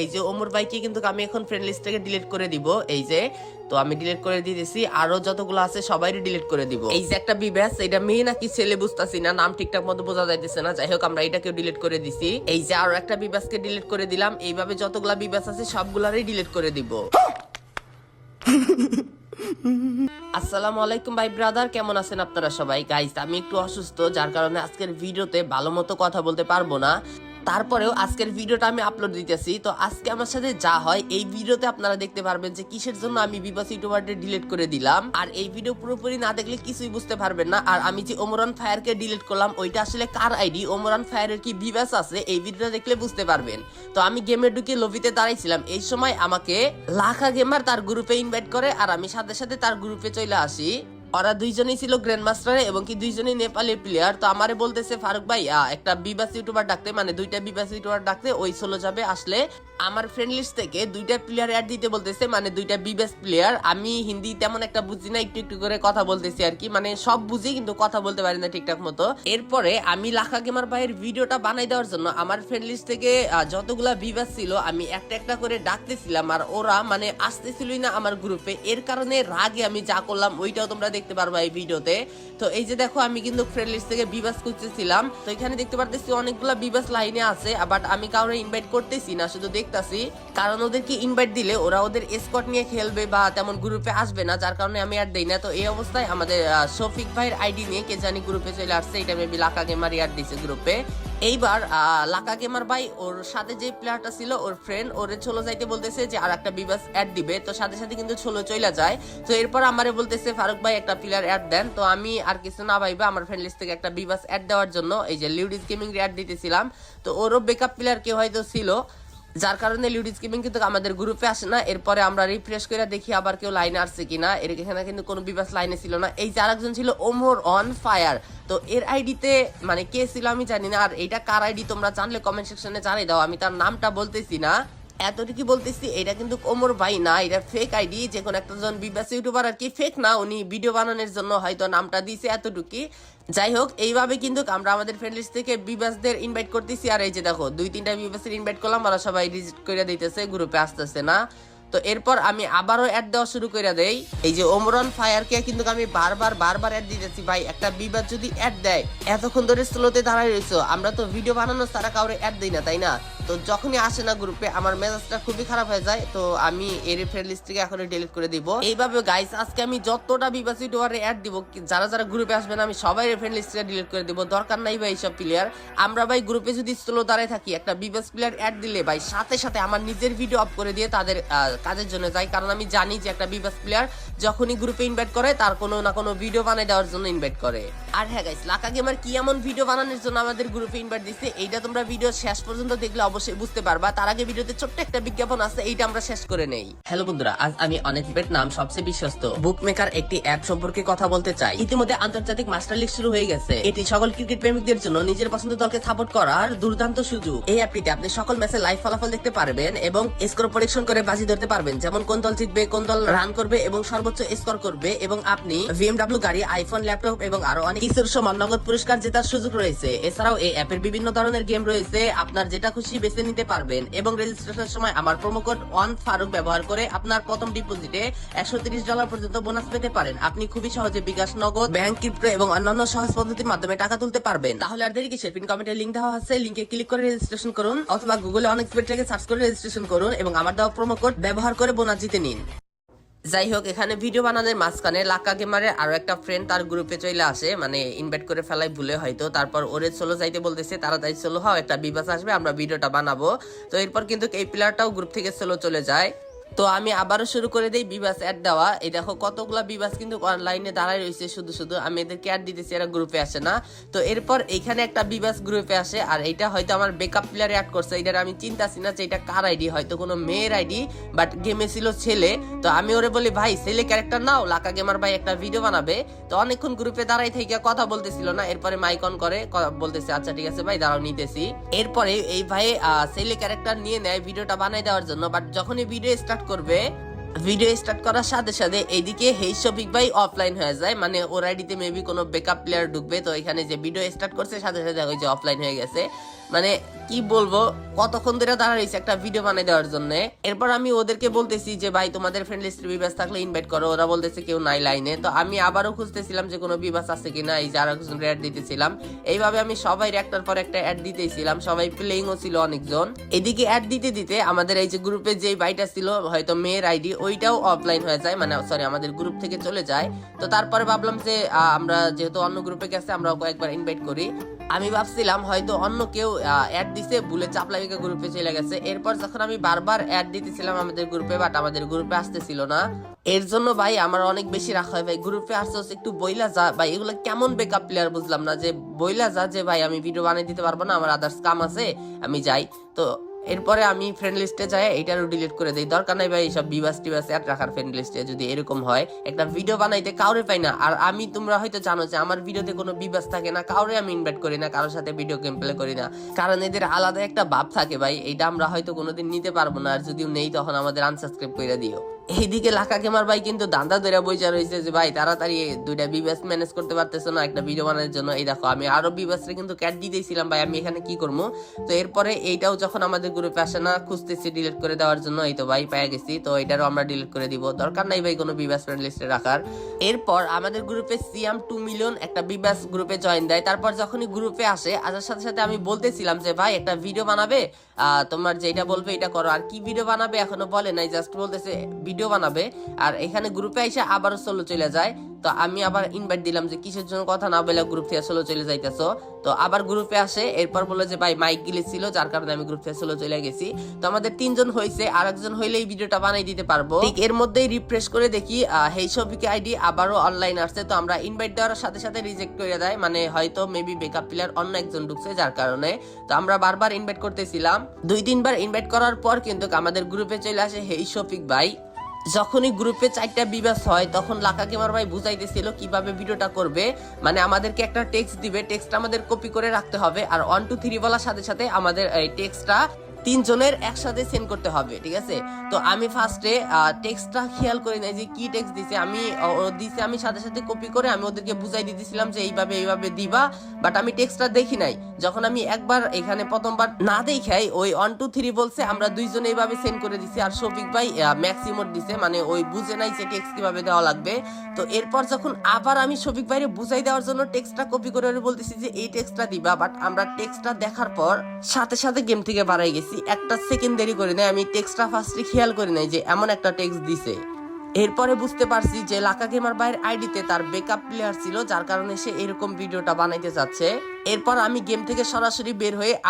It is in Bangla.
এই যে ওমর ভাইকে কিন্তু আমি এখন ফ্রেন্ড লিস্ট থেকে ডিলিট করে দিব। এই যে তো আমি ডিলিট করে দিতেছি, আরো যতগুলো আছে সবাইকে ডিলিট করে দিব। এই যে একটা বিবাস, এটা মেয়ে নাকি ছেলে বুঝতাছি না, নাম ঠিকঠাক মতো বোঝা যাইতেছে না। যাই হোক আমরা এটাকে ডিলিট করে দিছি। এই যে আরো একটা বিবাসকে ডিলিট করে দিলাম। এইভাবে যতগুলা বিবাস আছে সবগুলারই ডিলিট করে দিব। আসসালামু আলাইকুম ভাই ব্রাদার, কেমন আছেন আপনারা সবাই? গাইস আমি একটু অসুস্থ, যার কারণে আজকের ভিডিওতে ভালো মতো কথা বলতে পারবো না। তারপরেও আজকের ভিডিওটা আমি আপলোড দিতেছি। তো আজকে আমার সাথে যা হয় এই ভিডিওতে আপনারা দেখতে পারবেন যে কিসের জন্য আমি বিবাস ইউটিউবারদের ডিলিট করে দিলাম। আর এই ভিডিও পুরোপুরি না দেখলে কিছুই বুঝতে পারবেন না। আর আমি যে ওমরান ফায়ারকে ডিলিট করলাম ওইটা আসলে কার আইডি, ওমরান ফায়ারের কি বিবাস আছে, এই ভিডিওটা দেখলে বুঝতে পারবেন। তো আমি গেমে ঢুকে লবিতে দাঁড়াইছিলাম, এই সময় আমাকে লাখা গেমার তার গ্রুপে ইনভাইট করে, আর আমি সাথে সাথে তার গ্রুপে চলে আসি। ওরা দুইজনই ছিল গ্র্যান্ড মাস্টারে এবং কি দুইজনই নেপালি প্লেয়ার। তো আমারে বলতেছে ফারুক ভাই একটা বিবাস ইউটিউবার ডাকতে, মানে দুইটা বিবাস ইউটিউবার ডাকতে, ওই চলে যাবে। আসলে আমার ফ্রেন্ড লিস্ট থেকে দুইটা প্লেয়ার অ্যাড দিতে বলতেছে, মানে দুইটা বিবাস প্লেয়ার। আমি হিন্দি তেমন একটা বুঝি না, একটু একটু করে কথা বলতেছি আর কি, মানে সব বুঝি কিন্তু কথা বলতে পারি না ঠিকঠাক মতো। এরপরে আমি লাখা গেমার ভাইয়ের ভিডিওটা বানাই দেওয়ার জন্য আমার ফ্রেন্ড লিস্ট থেকে যতগুলা বিবাস ছিল আমি একটা একটা করে ডাকতেছিলাম, আর ওরা মানে আসতেছিলই না আমার গ্রুপে। এর কারণে রাগে আমি যা করলাম ওইটাও তোমরা দেখতে পারবা এই ভিডিওতে। তো এই যে দেখো আমি কিন্তু ফ্রেন্ড লিস্ট থেকে বিবাস খুঁজতেছিলাম, তো এখানে দেখতে পারতেছি অনেকগুলা বিবাস লাইনে আছে, বাট আমি কাউরে ইনভাইট করতেছি না, শুধু দেখতাছি। কারণ ওদেরকে ইনভাইট দিলে ওরা ওদের স্কোয়াড নিয়ে খেলবে বা তেমন গ্রুপে আসবে না, যার কারণে আমি আর দেই না। তো এই অবস্থায় আমাদের শফিক ভাইয়ের আইডি নিয়ে কে জানি গ্রুপে চলে আসছে, এটা মেবি লাকা গেমার অ্যাড দিছে গ্রুপে। এইবার লাকা গেমার ভাই ওর সাথে যে প্লেয়ারটা ছিল ওর ফ্রেন্ড ওরে চলে যাইতে বলতেছে যে আর একটা বিবাস অ্যাড দিবে, তো সাথে সাথে কিন্তু চলে যায়। তো এরপর আমারে বলতেছে ফারুক ভাই একটা প্লেয়ার অ্যাড দেন। তো আমি আর কিছু না ভাইবা আমার ফ্রেন্ড লিস্ট থেকে একটা বিবাস অ্যাড দেওয়ার জন্য এই যে লিউডিস গেমিং অ্যাড দিতেছিলাম। তো ওরও বেকআপ প্লেয়ার কেউ হয়তো ছিল, যার কারণে লিউডিস গেমিং কিন্তু আমাদের গ্রুপে আসে না। এরপরে আমরা রিফ্রেশ করে দেখি আবার কেউ লাইনে আসছে কিনা, এর এখানে কিন্তু কোনো বিবাস লাইনে ছিল না। এই যে আরেকজন ছিল ওমর অন ফায়ার, তো এর আইডিতে মানে কে ছিল আমি জানি না। আর এটা কার আইডি তোমরা জানলে কমেন্ট সেকশনে জানিয়ে দাও, আমি তার নামটা বলতেছি না, এতটুকু বলতেছি এটা কিন্তু ওমর ভাই না, এটা ফেক আইডি। যে কোনো একটা জন বিবাস ইউটিউবার আর কি, ফেক না, উনি ভিডিও বানানোর জন্য হয়তো নামটা দিয়েছে এতটুকু। যাই হোক এইভাবে কিন্তু আমরা আমাদের ফ্রেন্ড লিস্ট থেকে বিবাসদের ইনভাইট করতেছি। আর এই যে দেখো দুই তিনটা বিবাসের ইনভাইট করলাম, ওরা সবাই রিজেক্ট করে দিতেছে, গ্রুপে আসতেছে না। তো এরপর আমি আবারও অ্যাড দেওয়া শুরু করে দেই। এই যে ওমরান ফায়ারকে কিন্তু আমি বারবার অ্যাড দিতেছি। ভাই একটা বিবাস যদি অ্যাড দেয়, এতক্ষণ ধরে স্লোতে দাঁড়ায় রয়েছো, আমরা তো ভিডিও বানানো ছাড়া কাউরে অ্যাড দিই না, তাই না? তো যখনই আসে না গ্রুপে আমার মেজাজটা খুবই খারাপ হয়ে যায়। তো আমি এর ফ্রেন্ড লিস্ট থেকে এখন ডিলিট করে দিব। এইভাবে গাইস আজকে আমি যতটা বিবাস ইউটিউবারে অ্যাড দিব, যারা যারা গ্রুপে আসবে না আমি সবাই ফ্রেন্ড লিস্ট থেকে ডিলিট করে দিব। দরকার নাই ভাই এইসব প্লেয়ার। আমরা ভাই গ্রুপে যদি স্লো দাঁড়ায় থাকি, একটা বিবাস প্লেয়ার অ্যাড দিলে ভাই সাথে সাথে আমার নিজের ভিডিও অফ করে দিয়ে তাদের কাজের জন্য যাই। কারণ আমি জানি যে একটা বিবাস প্লেয়ার যখনই গ্রুপে ইনভাইট করে তার কোনো না কোনো ভিডিও বানাই দেওয়ার জন্য ইনভাইট করে। আর হ্যাঁ গাইস, লাকা গেমার কি এমন ভিডিও বানানোর জন্য আমাদের গ্রুপে ইনভাইট দিচ্ছে এইটা তোমরা ভিডিও শেষ পর্যন্ত দেখলে অবশ্যই বুঝতে পারবা। তার আগে ভিডিওতে ছোট্ট একটা বিজ্ঞাপন আছে, এইটা আমরা শেষ করে নেই। হ্যালো বন্ধুরা, আজ আমি অনেক বেট নাম সবচেয়ে বিশ্বস্ত বুকমেকার একটি অ্যাপ সম্পর্কে কথা বলতে চাই। ইতিমধ্যে আন্তর্জাতিক মাস্টার লিগ শুরু হয়ে গেছে। এটি সকল ক্রিকেট প্রেমিকদের জন্য নিজের পছন্দের দলকে সাপোর্ট করার দুর্দান্ত সুযোগ। এই অ্যাপটিতে আপনি সকল ম্যাচের লাইভ ফলাফল দেখতে পারবেন এবং স্কোর পরীক্ষণ করে বাজি ধরতে পারবেন, যেমন কোন দল জিতবে, কোন দল রান করবে এবং সর্বোচ্চ স্কোর করবে। এবং আপনি BMW গাড়ি, আইফোন, ল্যাপটপ এবং আরো অনেক কিছুর সমান নগদ পুরস্কার জেতার সুযোগ রয়েছে। এছাড়াও এই অ্যাপের বিভিন্ন ধরনের গেম রয়েছে, আপনার যেটা খুশি বেছে নিতে পারবেন। এবং রেজিস্ট্রেশনের সময় আমার প্রোমো কোড ওয়ান ফারুক ব্যবহার করে আপনার প্রথম ডিপোজিটে $130 পর্যন্ত বোনাস পেতে পারেন। আপনি খুবই সহজে বিকাশ, নগদ, ব্যাংক, ক্রিপ্টো এবং অন্যান্য সহজ পদ্ধতির মাধ্যমে টাকা তুলতে পারবেন। তাহলে আর দেরি কিসের? পিন কমেন্টে লিংক দেওয়া আছে, লিংকে ক্লিক করে রেজিস্ট্রেশন করুন, অথবা গুগলে অনেক থেকে সার্চ করে রেজিস্ট্রেশন করুন এবং আমার দেওয়া প্রোমো কোড ব্যবহার করে বোনাস জিতে নিন। যাই হোক এখানে ভিডিও বানানোর মাঝখানে লাকা গেমারের আরো একটা ফ্রেন্ড তার গ্রুপে চলে আসে, মানে ইনভাইট করে ফেলাই ভুলে হয়তো। তারপর ওরে চলো যাইতে বলতেছে, তাড়াতাড়ি চলো, হও একটা বিবাস আসবে, আমরা ভিডিওটা বানাবো। তো এরপর কিন্তু এই প্লেয়ারটাও গ্রুপ থেকে চলে যায়। তো আমি আবারও শুরু করে দেই বিবাস অ্যাড দেওয়া। এই দেখো কতগুলা বিবাস কিন্তু অনলাইনে দাঁড়ায় রয়েছে, শুধু আমি এদেরকে অ্যাড দিতেছি, এরা গ্রুপে আসে না। তো এরপর এখানে একটা বিবাস গ্রুপে আসে, আর এইটা হয়তো আমার বেকআপ প্লেয়ার অ্যাড করছে। এটার আমি চিন্তাছি না যে এটা কার আইডি, হয়তো কোনো মেয়ের আইডি, বাট গেমে ছিল ছেলে। তো আমি ওরে বলি ভাই ছেলে ক্যারেক্টার নাও, লাকা গেমার ভাই একটা ভিডিও বানাবে। তো অনেকক্ষণ গ্রুপে দাঁড়াই থেকে কথা বলতেছিল না, এরপরে মাইক অন করে বলতেছে আচ্ছা ঠিক আছে ভাই দাঁড়াও নিতেছি। এরপরে এই ভাই ছেলে ক্যারেক্টার নিয়ে নেয় ভিডিওটা বানাই দেওয়ার জন্য। বাট যখনই ভিডিও স্টার্ট করবে ভিডিও স্টার্ট করার সাথে সাথে এইদিকে হেই শফিক ভাই অফলাইন হয়ে যায়, মানে ওর আইডিতে মেবি কোনো ব্যাকআপ প্লেয়ার ঢুকবে, তো এখানে যে ভিডিও স্টার্ট করছে সাথে সাথে ওই যে অফলাইন হয়ে গেছে। মানে কি বলবো, কতক্ষণ ধরে দাঁড়া রয়েছে একটা ভিডিও বানিয়ে দেওয়ার জন্য। এরপর আমি ওদেরকে বলতেছি যে ভাই তোমাদের ফ্রেন্ড লিস্টে বিবাস থাকলে ইনভাইট করো, ওরা বলতেছে কেউ নাই লাইনে। তো আমি আবারও খুঁজতেছিলাম যে কোনো বিবাস আছে কিনা, এই যে আরো একজন অ্যাড দিতেছিলাম। এইভাবে আমি সবাই একটার পর একটা অ্যাড দিতেছিলাম, সবাই প্লেইংও ছিল অনেকজন। এদিকে অ্যাড দিতে দিতে আমাদের এই যে গ্রুপে যে ভাইটা ছিল হয়তো মেয়ের আইডি, ওইটাও অফলাইন হয়ে যায়, মানে সরি আমাদের গ্রুপ থেকে চলে যায়। তো তারপরে ভাবলাম যে আমরা যেহেতু অন্য গ্রুপে গেছে আমরা কয়েকবার ইনভাইট করি। আমি ভাবছিলাম হয়তো অন্য কেউ অ্যাড দিছে ভুলে চাপলাইকা গ্রুপে চলে গেছে। এরপর যখন আমি বারবার অ্যাড দিতেছিলাম আমাদের গ্রুপে, বাট আমাদের গ্রুপে আসতেছিল না। এর জন্য ভাই আমার অনেক বেশি রাখা হয় ভাই, গ্রুপে আসতে একটু বইলা যা ভাই, এগুলো কেমন বেকআপ প্লেয়ার বুঝলাম না, যে বইলা যা যে ভাই আমি ভিডিও বানিয়ে দিতে পারবো না, আমার আদার্স কাম আছে আমি যাই। তো এরপরে আমি ফ্রেন্ড লিস্টে যাই এটারও ডিলিট করে দেই, দরকার নাই ভাই এইসব বিবাস টিবাস অ্যাড রাখার ফ্রেন্ড লিস্টে। যদি এরকম হয় একটা ভিডিও বানাইতে কাউরে পাই না, আর আমি তোমরা হয়তো জানো যে আমার ভিডিওতে কোনো বিবাস থাকে না, কাউরে আমি ইনভাইট করি না, কারোর সাথে ভিডিও গেম প্লে করি না, কারণ এদের আলাদা একটা ভাব থাকে ভাই, এইটা আমরা হয়তো কোনোদিন নিতে পারবো না, আর যদিও নেই তখন আমাদের আনসাবস্ক্রাইব করে দিও। এইদিকে লাকা গেমার ভাই কিন্তু দান্দা ধরে বইচা রয়েছে যে ভাই তাড়াতাড়ি দুইটা বিবাস ম্যানেজ করতে পারতেছো না একটা ভিডিও বানানোর জন্য। এই দেখো আমি আরো বিবাসরে কিন্তু ক্যাট দিতেছিলাম ভাই, আমি এখানে কি করবো। তো এরপরে এইটাও যখন আমাদের গ্রুপে আসে না, খুঁজতেছি ডিলিট করে দেওয়ার জন্য, এই তো ভাই পেয়ে গেছি, তো এটারও আমরা ডিলিট করে দিব, দরকার নাই ভাই কোনো বিবাস ফ্রেন্ড লিস্টে রাখার। এরপর আমাদের গ্রুপে সিয়াম 2 মিলিয়ন একটা বিবাস গ্রুপে জয়েন দেয়। তারপর যখনই গ্রুপে আসে আসার সাথে সাথে আমি বলতেছিলাম যে ভাই একটা ভিডিও বানাবে, তোমার যেটা বলবে এটা করো। আর কি ভিডিও বানাবে এখনো বলে নাই, জাস্ট বলতেছে ভিডিও বানাবে। আর এখানে গ্রুপে এসে আবারও সোলো চলে যায়। তো আমি আবার ইনভাইট দিলাম যে কিসের জন্য কথা না বলে গ্রুপ থেকে সোলো চলে যাইতেছো। তো আবার গ্রুপে আসে, এরপর বলে যে ভাই মাইক গিলে ছিল যার কারণে আমি গ্রুপ থেকে সোলো চলে গেছি। তো আমাদের 3 জন হয়েছে, আর একজন হইলে এই ভিডিওটা বানাই দিতে পারবো। ঠিক এর মধ্যেই রিফ্রেশ করে দেখি হেই শফিক আইডি আবারও অনলাইন আসছে। তো আমরা ইনভাইট দেওয়ার সাথে সাথে রিজেক্ট করে দেয়, মানে হয়তো মেবি বেকআপ প্লেয়ার অন্য একজন ঢুকছে যার কারণে। তো আমরা বারবার ইনভাইট করতেছিলাম, 2-3 বার ইনভাইট করার পর কিন্তু আমাদের গ্রুপে চলে আসে হেই শফিক ভাই। যখনই গ্রুপে 4টা বিবাস হয় তখন লাকা গেমার ভাই বুঝাইতেছিল কিভাবে ভিডিওটা করবে, মানে আমাদেরকে একটা টেক্সট দিবে, টেক্সটটা আমাদের কপি করে রাখতে হবে, আর 1 2 3 বলার সাথে সাথে আমাদের এই টেক্সটটা 3 জনের একসাথে সেন্ড করতে হবে, ঠিক আছে। তো আমি ফার্স্টে টেক্সটটা খেয়াল করি নাই যে কি টেক্সট দিছে, আমি দিছে আমি সাথে সাথে কপি করে আমি ওদেরকে বুঝাই দিতেছিলাম যে এইভাবে এইভাবে দিবা, বাট আমি টেক্সটটা দেখি নাই। যখন আমি একবার এখানে প্রথমবার না দেখাই ওই 1 2 3 বলছে, আমরা 2 জন এইভাবে সেন্ড করে দিছি, আর শফিক ভাই ম্যাক্সিমোর দিছে, মানে ওই বুঝে নাই যে টেক্সট কিভাবে দেওয়া লাগবে। তো এরপর যখন আবার আমি শফিক ভাইরে বুঝাই দেওয়ার জন্য টেক্সটটা কপি করে বলতেছি যে এই টেক্সটটা দিবা, বাট আমরা টেক্সটটা দেখার পর সাথে সাথে গেম থেকে বাড়াই গেছি, একটা সেকেন্ড দেরি করে নাই, আমি টেক্সটটা ফার্স্টে খেয়াল করি নাই যে এমন একটা টেক্সট দিছে। এরপরে বুঝতে পারছি যে লাকা গেমার ভাইয়ের আইডিতে তার বেকআপ প্লেয়ার ছিল যার কারণে সে এরকম ভিডিওটা বানাইতে চাচ্ছে। এরপর আমি গেম থেকে সরাসরি বের হয়ে